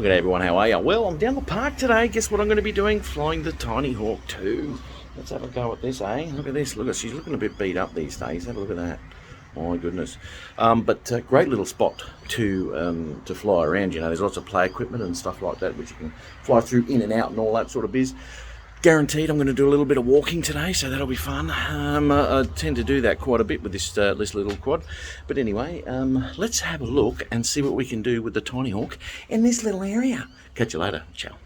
G'day everyone, how are you? Well, I'm down the park today. Guess what I'm going to be doing? Flying the Tinyhawk 2. Let's have a go at this, eh? Look at this. Look at, she's looking a bit beat up these days. Have a look at that. My goodness. But great little spot to fly around. You know, there's lots of play equipment and stuff like that, which you can fly through in and out and all that sort of biz. Guaranteed I'm going to do a little bit of walking today, so that'll be fun. I tend to do that quite a bit with this little quad. But anyway, let's have a look and see what we can do with the Tinyhawk in this little area. Catch you later. Ciao.